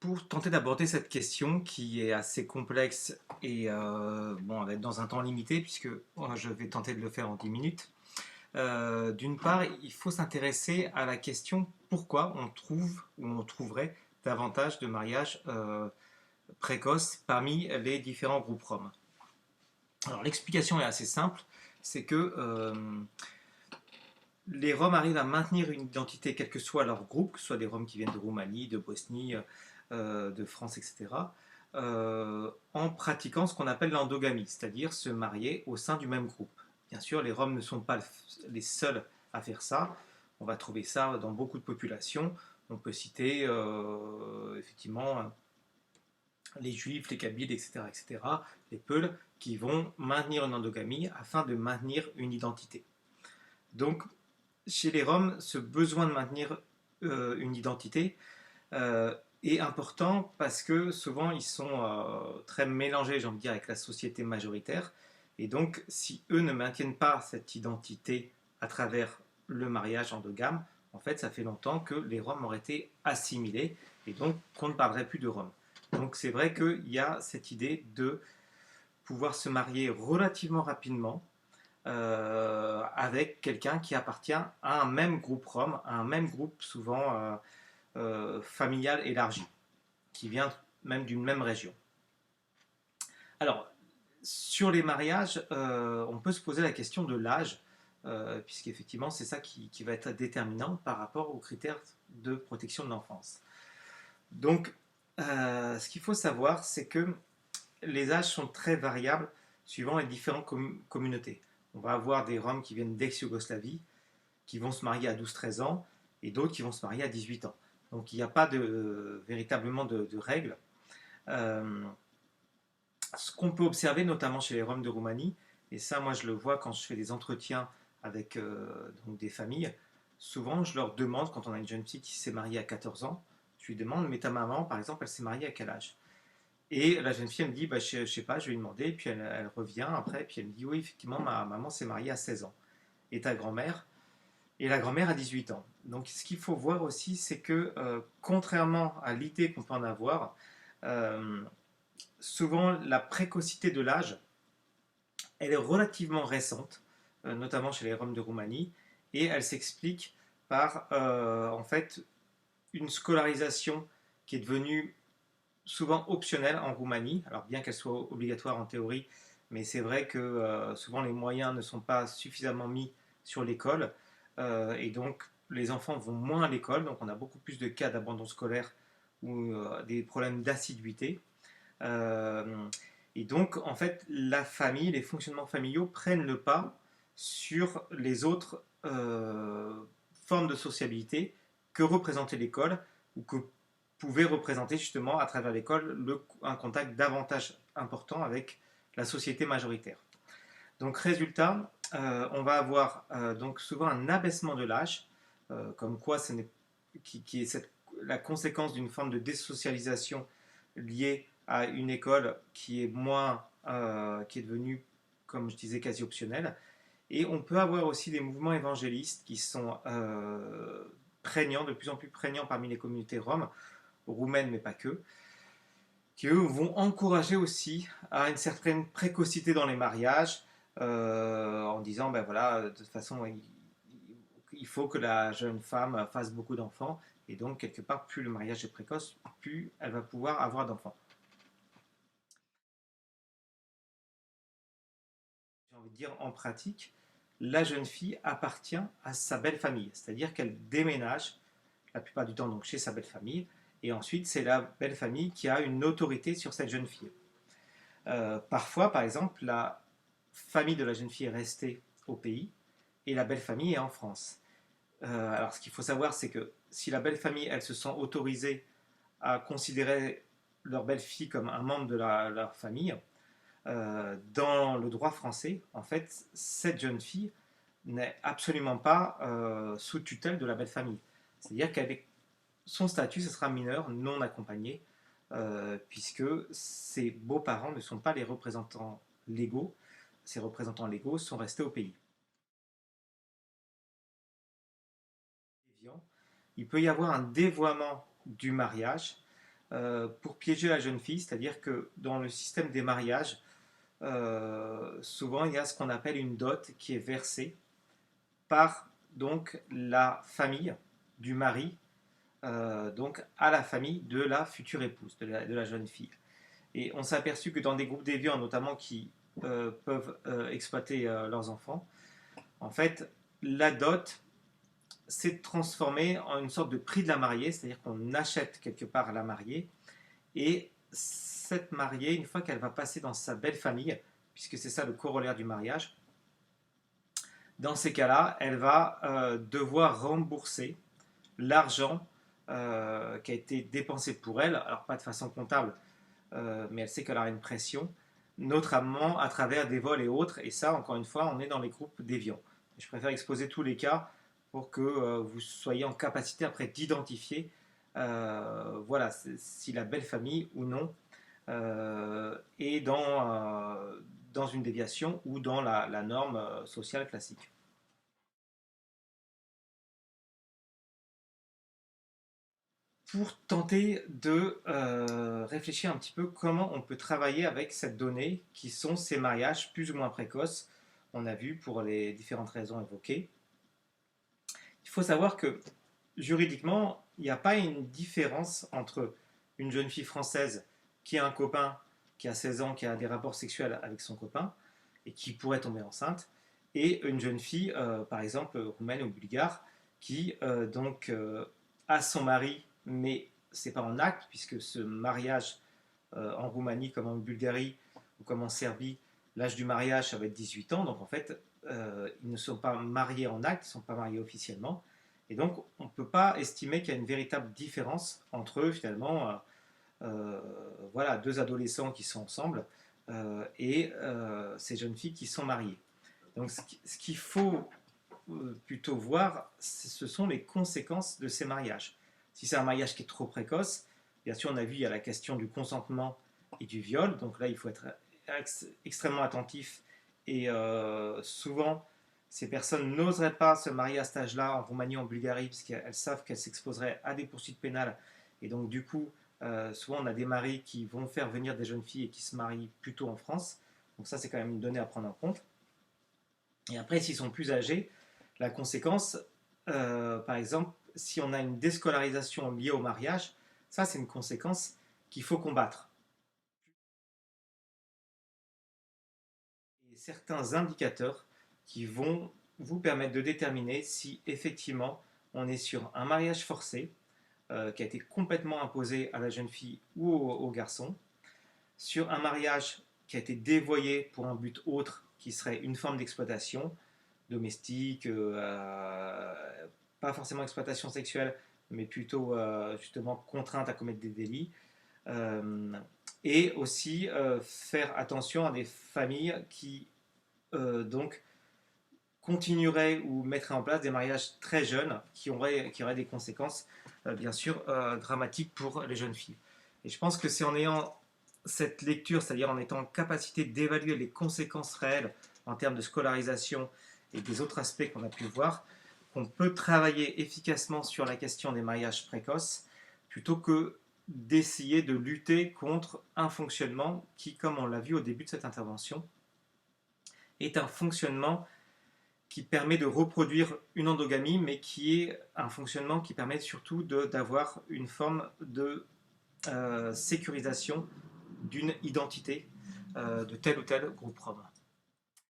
Pour tenter d'aborder cette question qui est assez complexe et bon, on va être dans un temps limité puisque je vais tenter de le faire en 10 minutes. D'une part, il faut s'intéresser à la question pourquoi on trouve ou on trouverait davantage de mariages précoces parmi les différents groupes roms. Alors l'explication est assez simple, c'est que les Roms arrivent à maintenir une identité quel que soit leur groupe, que ce soit des Roms qui viennent de Roumanie, de Bosnie, de France, etc., en pratiquant ce qu'on appelle l'endogamie, c'est-à-dire se marier au sein du même groupe. Bien sûr, les Roms ne sont pas les seuls à faire ça. On va trouver ça dans beaucoup de populations. On peut citer effectivement les Juifs, les Kabyles, etc., etc., les Peuls, qui vont maintenir une endogamie afin de maintenir une identité. Donc, chez les Roms, ce besoin de maintenir une identité est important parce que souvent ils sont très mélangés, j'ai envie de dire, avec la société majoritaire. Et donc, si eux ne maintiennent pas cette identité à travers le mariage endogame, en fait, ça fait longtemps que les Roms auraient été assimilés et donc qu'on ne parlerait plus de Roms. Donc, c'est vrai qu'il y a cette idée de pouvoir se marier relativement rapidement avec quelqu'un qui appartient à un même groupe rom, à un même groupe souvent familial élargi, qui vient même d'une même région. Alors, sur les mariages, on peut se poser la question de l'âge, puisqu'effectivement c'est ça qui va être déterminant par rapport aux critères de protection de l'enfance. Donc, ce qu'il faut savoir, c'est que les âges sont très variables suivant les différentes communautés. On va avoir des Roms qui viennent d'ex-Yougoslavie, qui vont se marier à 12-13 ans, et d'autres qui vont se marier à 18 ans. Donc il n'y a pas véritablement de règles. Euh, Ce qu'on peut observer, notamment chez les Roms de Roumanie, et ça moi je le vois quand je fais des entretiens avec donc des familles, souvent je leur demande, quand on a une jeune fille qui s'est mariée à 14 ans, je lui demande, mais ta maman par exemple, elle s'est mariée à quel âge? Et la jeune fille, elle me dit, bah, je ne sais pas, je vais lui demander. Et puis elle revient après, puis elle me dit, oui, effectivement, ma maman s'est mariée à 16 ans. Et ta grand-mère? Et la grand-mère a 18 ans. Donc ce qu'il faut voir aussi, c'est que contrairement à l'idée qu'on peut en avoir, euh, souvent la précocité de l'âge, elle est relativement récente, notamment chez les Roms de Roumanie, et elle s'explique par en fait une scolarisation qui est devenue souvent optionnelle en Roumanie, alors bien qu'elle soit obligatoire en théorie, mais c'est vrai que souvent les moyens ne sont pas suffisamment mis sur l'école, et donc les enfants vont moins à l'école, donc on a beaucoup plus de cas d'abandon scolaire ou des problèmes d'assiduité. Euh, et donc en fait la famille, les fonctionnements familiaux prennent le pas sur les autres formes de sociabilité que représentait l'école ou que pouvait représenter justement à travers l'école un contact davantage important avec la société majoritaire. Donc résultat, on va avoir donc souvent un abaissement de l'âge, comme quoi qui est la conséquence d'une forme de désocialisation liée à une école qui est qui est devenue, comme je disais, quasi optionnelle. Et on peut avoir aussi des mouvements évangélistes qui sont prégnants, de plus en plus prégnants parmi les communautés roms, roumaines mais pas que, qui eux vont encourager aussi à une certaine précocité dans les mariages, en disant ben voilà, de toute façon il faut que la jeune femme fasse beaucoup d'enfants, et donc quelque part plus le mariage est précoce, plus elle va pouvoir avoir d'enfants. J'ai envie de dire en pratique, la jeune fille appartient à sa belle famille, c'est-à-dire qu'elle déménage la plupart du temps donc chez sa belle famille, et ensuite c'est la belle famille qui a une autorité sur cette jeune fille. Parfois, par exemple, la famille de la jeune fille est restée au pays et la belle famille est en France. Alors, ce qu'il faut savoir, c'est que si la belle famille, elle se sent autorisée à considérer leur belle fille comme un membre de leur famille, dans le droit français, en fait, cette jeune fille n'est absolument pas sous tutelle de la belle famille. C'est-à-dire qu'avec son statut, ce sera mineur non accompagné, puisque ses beaux-parents ne sont pas les représentants légaux. Ses représentants légaux sont restés au pays. Il peut y avoir un dévoiement du mariage, pour piéger la jeune fille, c'est-à-dire que dans le système des mariages, souvent il y a ce qu'on appelle une dot qui est versée par donc la famille du mari, donc à la famille de la future épouse, de la jeune fille. Et on s'est aperçu que dans des groupes déviants, notamment qui peuvent exploiter leurs enfants, en fait, la dot s'est transformée en une sorte de prix de la mariée, c'est-à-dire qu'on achète quelque part la mariée, et cette mariée, une fois qu'elle va passer dans sa belle famille, puisque c'est ça le corollaire du mariage, dans ces cas-là, elle va devoir rembourser l'argent qui a été dépensé pour elle, alors pas de façon comptable, mais elle sait qu'elle a une pression, notamment à travers des vols et autres, et ça, encore une fois, on est dans les groupes déviants. Je préfère exposer tous les cas pour que vous soyez en capacité après d'identifier voilà, si la belle famille ou non est dans une déviation ou dans la norme sociale classique. Pour tenter de réfléchir un petit peu comment on peut travailler avec cette donnée qui sont ces mariages plus ou moins précoces, on a vu pour les différentes raisons évoquées. Il faut savoir que juridiquement, il n'y a pas une différence entre une jeune fille française qui a un copain qui a 16 ans, qui a des rapports sexuels avec son copain et qui pourrait tomber enceinte, et une jeune fille, par exemple, roumaine ou bulgare, qui a son mari, mais c'est pas en acte, puisque ce mariage en Roumanie comme en Bulgarie ou comme en Serbie, l'âge du mariage, ça va être 18 ans, donc en fait, ils ne sont pas mariés en acte, ils ne sont pas mariés officiellement, et donc on ne peut pas estimer qu'il y a une véritable différence entre eux, finalement, voilà, deux adolescents qui sont ensemble et ces jeunes filles qui sont mariées. Donc ce qu'il faut plutôt voir, ce sont les conséquences de ces mariages. Si c'est un mariage qui est trop précoce, bien sûr, on a vu, il y a la question du consentement et du viol. Donc là, il faut être extrêmement attentif. Et souvent, ces personnes n'oseraient pas se marier à cet âge-là en Roumanie, en Bulgarie, parce qu'elles savent qu'elles s'exposeraient à des poursuites pénales. Et donc, du coup, souvent, on a des maris qui vont faire venir des jeunes filles et qui se marient plutôt en France. Donc ça, c'est quand même une donnée à prendre en compte. Et après, s'ils sont plus âgés, la conséquence, par exemple, si on a une déscolarisation liée au mariage, ça c'est une conséquence qu'il faut combattre. Et certains indicateurs qui vont vous permettre de déterminer si effectivement on est sur un mariage forcé qui a été complètement imposé à la jeune fille ou au garçon, sur un mariage qui a été dévoyé pour un but autre qui serait une forme d'exploitation domestique, pas forcément exploitation sexuelle, mais plutôt justement contrainte à commettre des délits. Euh, et aussi faire attention à des familles qui donc continueraient ou mettraient en place des mariages très jeunes qui auraient des conséquences bien sûr dramatiques pour les jeunes filles. Et je pense que c'est en ayant cette lecture, c'est-à-dire en étant en capacité d'évaluer les conséquences réelles en termes de scolarisation et des autres aspects qu'on a pu voir, qu'on peut travailler efficacement sur la question des mariages précoces, plutôt que d'essayer de lutter contre un fonctionnement qui, comme on l'a vu au début de cette intervention, est un fonctionnement qui permet de reproduire une endogamie, mais qui est un fonctionnement qui permet surtout d'avoir une forme de sécurisation d'une identité de tel ou tel groupe Rome.